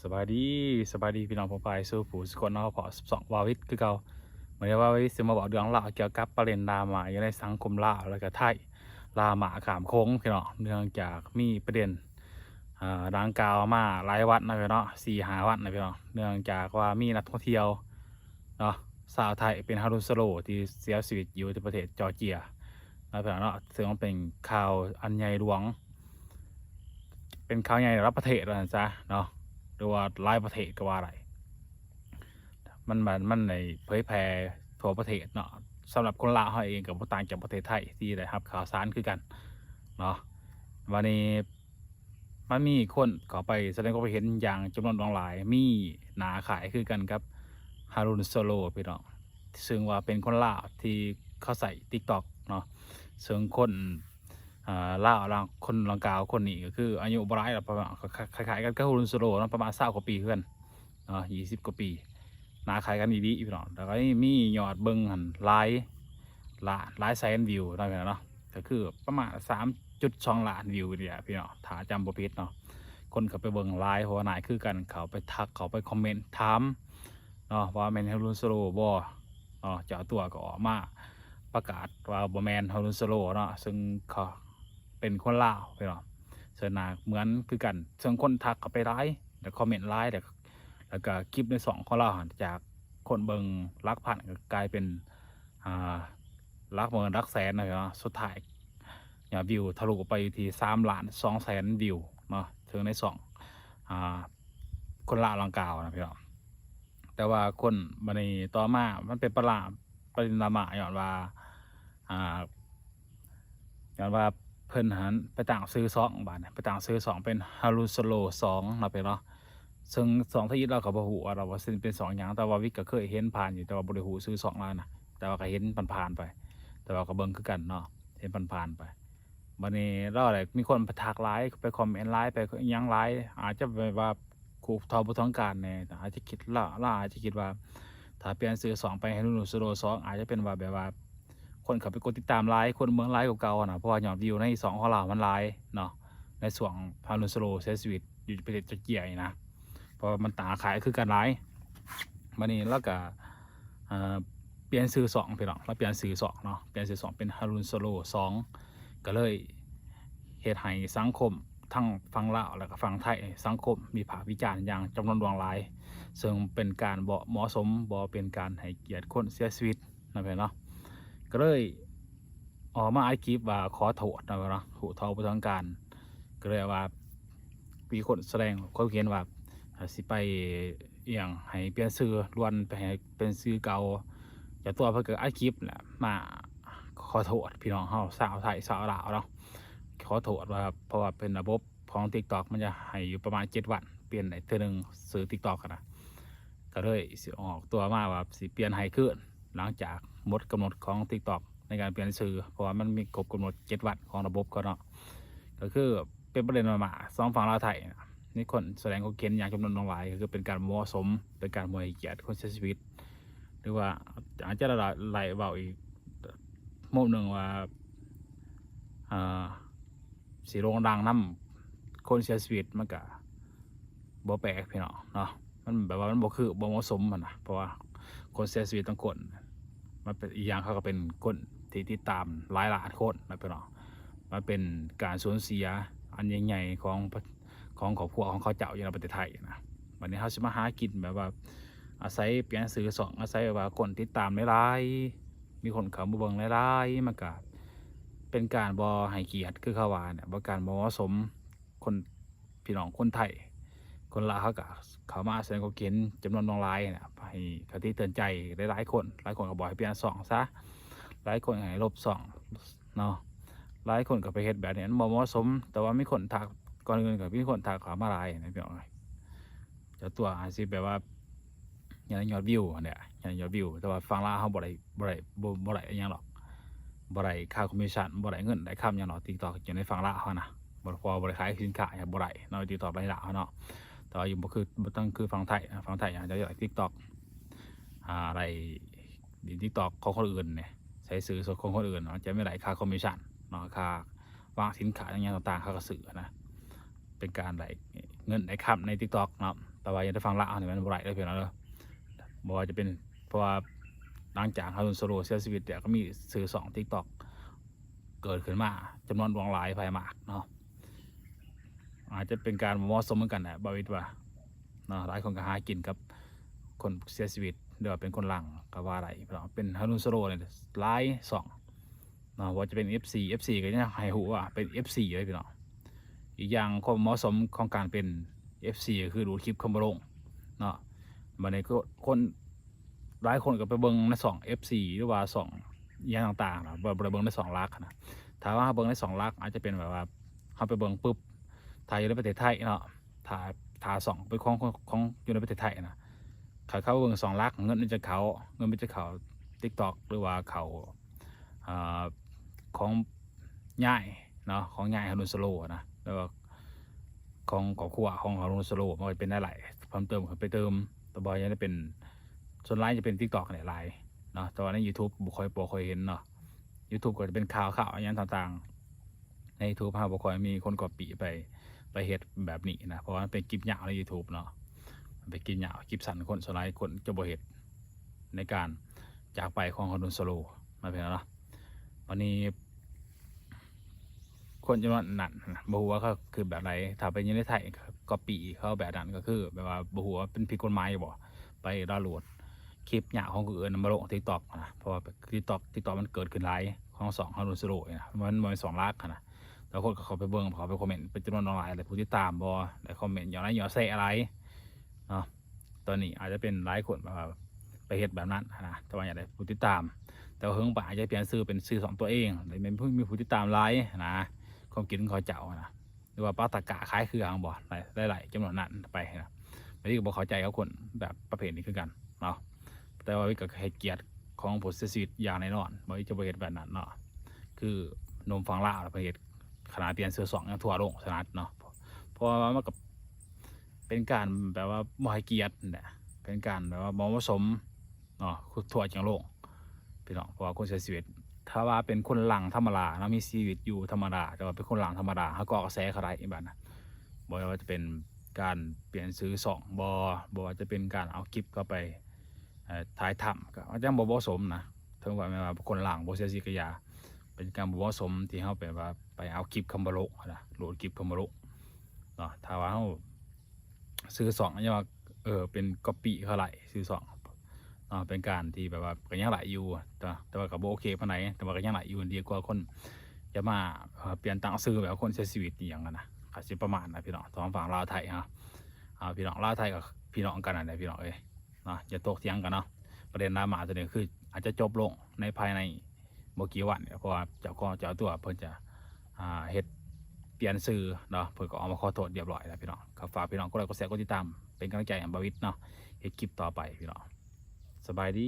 สบายดีสบายดีพี่น้องผมไปสู่ผู้สกลเนาะพอ12วาวิทคือเก่าเหมือนว่าวิสิมาบอกเรื่องราวเกี่ยวกับประเด็นดราม่าอยู่ในสังคมลาวแล้วก็ไทยดราม่าขามโค้งพี่น้องเนื่องจากมีประเด็นดังกล่าวมาหลายวันนะพี่น้อง4-5 วันนะพี่น้องเนื่องจากว่ามีนักท่องเที่ยวเนาะสาวไทยเป็นฮารุสโลที่เสียชีวิตอยู่ที่ประเทศจอร์เจียนะพี่น้องเนาะซึ่งมันเป็นข่าวอันใหญ่หลวงเป็นข่าวใหญ่ระดับประเทศแล้วนะจ๊ะเนาะ หรือว่าหลายประเทศก็ว่าไรมันในเผยแพร่ทั่วประเทศเนาะสำหรับคนลาวเขาเองกับต่างจากประเทศไทยที่ได้รับข่าวสารคือกันเนาะวันนี้มันมีคนเขาไปแสดงความเห็นอย่างจำนวนหลายมีหนาขายคือกันครับฮารุนโซโลพี่น้องซึ่งว่าเป็นคนลาวที่เขาใส่ TikTok เนาะซึ่งคนลาวลางคนลังกาวคนนี้ก็คืออายุบรายประมาณคล้ายๆกันก็ฮารุนโซโลเนาะประมาณ20 กว่าปีเพื่อนเนาะ20 กว่าปีหนาขายกันดีๆพี่น้องแล้วก็มียอดเบิ่งหันหลายแสนวิวได้ไหมเนาะก็คือประมาณ3.2 ล้านวิวเนี่ยพี่น้องถ้าจำบ่ผิดเนาะคนเขาไปเบิ่งไลฟ์เพราะว่านายคือกันเขาไปทักเขาไปคอมเมนต์ถามเนาะว่าแมนฮารุนโซโลบ่เนาะเจ้าตัวก็ออกมาประกาศว่าบ่แมนฮารุนโซโลเนาะซึ่งเขาเป็นคนลาวพี่น้องเสนาเหมือนคือกันซึ่งคนทักเขาไปไลฟ์แต่คอมเมนต์ไลฟ์แล้วก็คลิปใน2ของเราจากคนเบิ่งลักพันก็กลายเป็นอ่าลักหมื่นลักแสนเลยเนาะสุดท้ายเนี่ยวิวทะลุไปที่3,200,000วิวเนาะถึงในอ่าคนละลังกาวนะพี่น้องแต่ว่าคนบันนี้ต่อมามันเป็นประเด็นดราม่าอ่าย้อนว่าเพิ่นหันไปต่างซื้อ2บาทไปต่างซื้อ2เป็นฮารุสโล2เนาะพี่เนาะซึ่ง2ทยิตเราก็บ่ฮู้ว่าเราว่าซึ่งเป็น2หยังแต่ว่าวิกก็เคยเห็นผ่านอยู่แต่ว่าบ่ได้ฮู้ซื้อ2แล้วนะแต่ว่าก็เห็นผ่านๆไปแต่ว่าก็เบิ่งคือกันเนาะเห็นผ่านๆไปบัดนี้เราได้มีคนไปทักหลายไปคอมเมนต์หลายไปอิหยังหลายอาจจะแบบว่าขู่ทอบ่ต้องการแหน่แต่อาจจะคิดเราอาจจะคิดว่าถ้าเปลี่ยนซื้อ2ไปให้ฮารุสโล2อาจจะเป็นว่าแบบว่า คนเขาไปกดติดตามไลฟ์คนเมืองไลฟ์เก่าๆนะเพราะว่ายอดวิวใน2ของเรามันไลฟ์เนาะในส่วนพานุสโลเซสวิตอยู่ประเทศจอร์เจียนะเพราะมันตาขายคือการไลฟ์วันนี้แล้วก็เปลี่ยนซื้อ2พี่น้องแล้วเปลี่ยนซื้อ2เนาะเปลี่ยนซื้อ2เป็นฮารุนโซโล2ก็เลยเหตุให้สังคมทั้งฝั่งลาวแล้วก็ฝั่งไทยสังคมมีภาควิจารณ์อย่างจำนวนหลายซึ่งเป็นการบ่เหมาะสมบ่เป็นการให้เกียรติคนเสียชีวิตนะพี่เนาะ ก็เลยออกมาอัดคลิปว่าขอโทษนะเนาะขอโทษผู้ทางการก็เลยว่ามีคนแสดงความเห็นว่าสิไปเอียงให้เปลี่ยนชื่อล้วนไปให้เป็นชื่อเก่าเจ้าตัวเพิ่นก็อัดคลิปแหละมาขอโทษพี่น้องเฮาชาวไทยชาวลาวเนาะขอโทษว่าเพราะว่าเป็นระบบของ TikTok มันจะให้อยู่ประมาณ7 วันเปลี่ยนได้เทื่อหนึ่งซื้อ TikTok กันนะก็เลยสิออกตัวมาว่าสิเปลี่ยนให้คืน หลังจากหมดกำหนดของ TikTok ในการเปลี่ยนชื่อเพราะว่ามันมีครบกำหนด7 วันของระบบก็เนาะก็คือเป็นประเด็นมา2ฝั่งลาวไทยนี่คนแสดงความเห็นอย่างจำนวนหลายก็คือเป็นการเหมาะสมเป็นการมวยเกียรติคนเสียชีวิตหรือว่าอาจจะไหลเบาอีกมุมหนึ่งว่าสีโรงดังน้ำคนเสียชีวิตมันก็บ่แปลกพี่น้องเนาะมันแบบว่ามันบ่คือบ่เหมาะสมมันนะเพราะว่าคนเสียชีวิตต้องคนมันเป็นอีกอย่างเขาก็เป็นคนที่ติดตามหลายล้านคนนะพี่น้องมันเป็นการสูญเสียอันใหญ่ๆของครอบครัวของเขาเจ้าอยู่ในประเทศไทยนะวันนี้เขาจะมาหากินแบบว่าอาศัยเปลี่ยนสื่อสองอาศัยแบบว่าคนติดตามหลายๆมีคนเขามาเบิ่งหลายๆมันก็เป็นการบ่ให้เกียรติคือเขาว่าเนี่ยบ่การบ่เหมาะสมคนพี่น้องคนไทยคนลาวเขาก็เขามาแสดงความเห็นจำนวนหลายเนี่ยให้คติเตือนใจหลายๆคนหลายคนก็บอกให้เปลี่ยนสองซะหลายคนให้ลบสองเนาะหลายคนก็ไปเฮ็ดแบบนี้มันบ่เหมาะสมแต่ว่ามีคนทักก่อนอื่นก็มีคนทักเขามาหลายนะพี่น้องเจ้าตัวอาจสิแบบว่าอย่างยอดวิวเนี่ยอย่างยอดวิวแต่ว่าฟังลาวเขาบ่ได้อิหยังหรอกบ่ได้ค่าคอมมิชชั่นบ่ได้เงินได้คำหยังหรอก TikTok อยู่ในฝั่งลาวเขานะบ่ได้ขายสินค้าหยังบ่ได้เนาะ TikTok ในลาวเขาเนาะแต่ว่าอยู่บ่ต้องคือฝั่งไทยฝั่งไทยอาจจะอย่าง TikTok อะไรดี TikTok ของคนอื่นเนี่ยใช้ซื้อสดของคนอื่นเนาะจะไม่ได้ค่าคอมมิชชั่นเนาะค่าวางสินค้าอย่างเงี้ยต่างๆเขาก็ซื้อนะเป็นการไหลเ เงินได้คำใน TikTok เนาะแต่ว่ายังได้ฟังละอันนี้มันบ่ได้เลยพี่น้องเด้อบ่ว่าจะเป็นเพราะว่าหลังจากฮารุนโซโลเสียชีวิตเนี่ยก็มีสื่อสอง TikTok เกิดขึ้นมาจำนวนหลายไปมากเนาะอาจจะเป็นการเหมาะสมเหมือนกันนะบาวิดว่าเนาะหลายคนก็หากินกับคนเสียชีวิตเดี๋ยวเป็นคนหลังก็ว่าอะไรพี่น้องเป็นฮารุนโซโลเนี่ยหลายสองเนาะว่าจะเป็น FC ก็ยังให้หูว่าเป็น FC เลยพี่น้องอีกอย่างความเหมาะสมของการเป็น FC ก็คือดูคลิปคอมโบลงเนาะมันในก็คนหลายคนก็ไปเบิ่งใน2 FC หรือว่า2อย่างต่างๆนะบ่ได้เบิ่งใน2ลักนะถ้าว่าเบิ่งใน2ลักอาจจะเป็นแบบว่าเฮาไปเบิ่งปุ๊บถ่ายอยู่ในประเทศไทยเนาะถ่า2เป็นของอยู่ในประเทศไทยนะเขาเบิ่ง2ลักเงินมันจะเข้า TikTok หรือว่าเข้าอ่าของย่ายเนาะของย่ายฮารุนโซโลนะแล้วก็ของครอบครัวของฮารุนโซโลมันก็เป็นได้หลายเพิ่มเติมไปเติมแตบ่ยังได้เป็นส่วนหลายจะเป็น TikTok เนี่ยหลายเนาะแต่ว่าใน YouTube บ่ค่อยเห็นเนาะ YouTube ก็จะเป็นข่าวอหย่างต่างๆใน YouTube เราบ่ค่อยมีคนcopyไปเฮ็ดแบบนี้นะเพราะว่ามันเป็นคลิปยาวใน YouTube เนาะมันเป็นคลิปยาวคลิปสั้นคนส่วนหลายคนจะบ่เฮ็ดในการจากไปของฮารุนโซโลมาเป็นเนาะวันนี้คนจำนวนนั้นบ่ฮู้ว่าเขาคือแบบไรถ้าเป็นอยู่ในไทยcopyเขาแบบนั้นก็คือแบบว่าบ่ฮู้ว่าเป็นผิดกฎหมายบ่ไปดาวน์โหลดคลิปยาวของผู้อื่นมาลง TikTok นะเพราะว่า TikTok มันเกิดขึ้นหลายของ2ฮารุนโซโลนะมันบ่แม่น2ลักนะแล้วคนก็เข้าไปเบิ่งเขาไปคอมเมนต์เป็นจำนวนหลายเลยผู้ติดตามบ่ได้คอมเมนต์หยอแซะอะไรเนาะตอนนี้อาจจะเป็นหลายคนแบบว่าไปเฮ็ดแบบนั้นนะแต่ว่าอยากได้ผู้ติดตามแต่ว่าเฮิงป่าอาจจะเปลี่ยนชื่อเป็นชื่อ2ตัวเองเลยมีผู้ติดตามหลายนะความคิดของเขาเจ้านะหรือว่าปาตะกะคล้ายเครื่องบ่หลายๆจำนวนนั้นไปนะบางทีก็บ่เข้าใจกับคนแบบประเภทนี้คือกันเนาะแต่ว่าก็ให้เกียรติของผู้เสียชีวิตอย่างแน่นอนบ่จะบ่เฮ็ดแบบนั้นเนาะคือนมฟังลาวประเทศขนาดเปลี่ยนชื่อ2ยังทั่วโลกขนาดเนาะเพราะว่ามันก็เป็นการแบบว่าบ่ให้เกียรติน่ะเป็นการแบบว่าบ่เหมาะสมเนาะทั่วจังโลกพี่น้องเพราะว่าคนเสียชีวิตถ้าว่าเป็นคนหลังธรรมดาเนาะมีชีวิตอยู่ธรรมดาแต่ว่าเป็นคนหลังธรรมดาเขาก็กระแสเขาได้แบบนั้นบ่ว่าจะเป็นการเปลี่ยนชื่อ2บ่ว่าจะเป็นการเอาคลิปเข้าไปถ่ายทำก็ยังบ่เหมาะสมนะถึงว่าแม้ว่าคนหลังบ่เสียชีวิตก็อย่าเป็นการบ่เหมาะสมที่เฮาแบบว่าไปเอาคลิปคำบ่ลกนะโหลดคลิปคำบ่ลกเนาะถ้าว่าเฮาซื้อ2ยังว่าเป็นก๊อปปี้เขาหลายซื้อ2เป็นการที่แบบว่าก็ยังหลายอยู่แต่ว่าก็บ่โอเคปานใดแต่ว่าก็ยังหลายอยู่ดีกว่าคนจะมาเปลี่ยนตั้งชื่อแบบคนเสียชีวิตอีหยังอะนะก็สิประมาณนะพี่น้องทางฝั่งลาวไทยพี่น้องลาวไทยกับพี่น้องกันนั่นแหละพี่น้องเอ้ยเนาะอย่าตกเถียงกันเนาะประเด็นดราม่าตัวนี้คืออาจจะจบลงในภายในบ่กี่วันเพราะว่าเจ้าตัวเพิ่นจะเฮ็ดเปลี่ยนชื่อเนาะเพิ่นก็ออกมาขอโทษเรียบร้อยแล้วพี่น้องก็ฝากพี่น้องกดไลค์กดแชร์กดติดตามเป็นกำลังใจให้บาวิดเนาะเฮ็ดคลิปต่อไปพี่น้องสบายดี